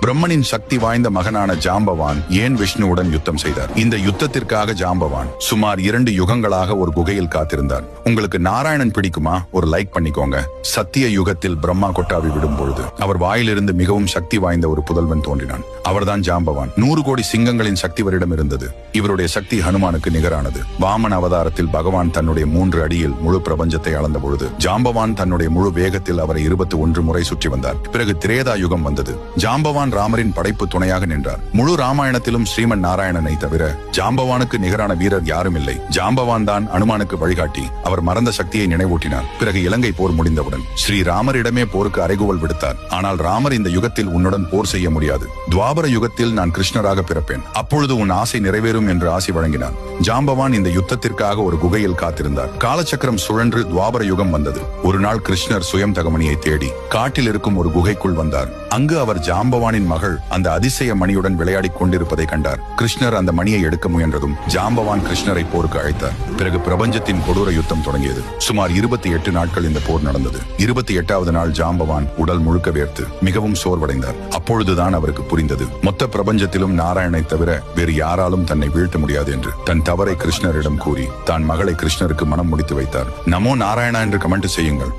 பிரம்மனின் சக்தி வாய்ந்த மகனான ஜாம்பவான் ஏன் விஷ்ணுவுடன் யுத்தம் செய்தார்? இந்த யுத்தத்திற்காக ஜாம்பவான் சுமார் 2 யுகங்களாக ஒரு குகையில் காத்திருந்தார். உங்களுக்கு நாராயணன் பிடிக்குமா? ஒரு லைக் பண்ணிக்கோங்க. சத்திய யுகத்தில் பிரம்மா கொட்டாவி விடும் பொழுது அவர் வாயிலிருந்து மிகவும் சக்தி வாய்ந்த ஒரு புதல்வன் தோன்றினான். அவர்தான் ஜாம்பவான். 100 கோடி சிங்கங்களின் சக்தி அவரிடம் இருந்தது. இவருடைய சக்தி ஹனுமானுக்கு நிகரானது. வாமன் அவதாரத்தில் பகவான் தன்னுடைய 3 அடியில் முழு பிரபஞ்சத்தை அளந்த பொழுது ஜாம்பவான் தன்னுடைய முழு வேகத்தில் அவரை 21 முறை சுற்றி வந்தார். பிறகு திரேதா யுகம் வந்தது. ஜாம்பவான் ராமரின் படைப்பு துணையாக நின்றார். முழு ராமாயணத்திலும் ஸ்ரீமன் நாராயணனை தவிர ஜாம்பவானுக்கு நிகரான வீரர் யாரும் இல்லை. ஜாம்பவான் தான் அனுமானுக்கு வழிகாட்டி அவர் மறந்த சக்தியை நினைவூட்டினார். பிறகு இலங்கை போர் முடிந்தவுடன் ஸ்ரீ ராமரிடமே போருக்கு அறைகூவல் விடுத்தார். ஆனால் ராமர், இந்த யுகத்தில் உன்னுடன் போர் செய்ய முடியாது. துவாபர யுகத்தில் நான் கிருஷ்ணராக பிறப்பேன். அப்பொழுது உன் ஆசை நிறைவேறும் என்று ஆசை வழங்கினார். ஜாம்பவான் இந்த யுத்தத்திற்காக ஒரு குகையில் காத்திருந்தார். காலச்சக்கரம் சுழன்று துவாபர யுகம் வந்தது. ஒரு நாள் கிருஷ்ணர் சுயம் தகமணியை தேடி காட்டில் இருக்கும் ஒரு குகைக்குள் வந்தார். அங்கு அவர் ஜாம்பவானின் மகள் அந்த அதிசய மணியுடன் விளையாடிக் கொண்டிருப்பதை கண்டார். கிருஷ்ணர் அந்த மணியை எடுக்க முயன்றதும் ஜாம்பவான் கிருஷ்ணரை போருக்கு அழைத்தார். பிறகு பிரபஞ்சத்தின் கொடூர யுத்தம் தொடங்கியது. சுமார் 28 நாட்கள் இந்த போர் நடந்தது. 28வது நாள் ஜாம்பவான் உடல் முழுக்க வேர்த்து மிகவும் சோர்வடைந்தார். அப்பொழுதுதான் அவருக்கு புரிந்தது, மொத்த பிரபஞ்சத்திலும் நாராயணனை தவிர வேறு யாராலும் தன்னை வீழ்த்த முடியாது என்று. தன் தவறை கிருஷ்ணரிடம் கூறி தான் மகளை கிருஷ்ணருக்கு மனம் முடித்து வைத்தார். நமோ நாராயணா என்று கமெண்ட் செய்யுங்கள்.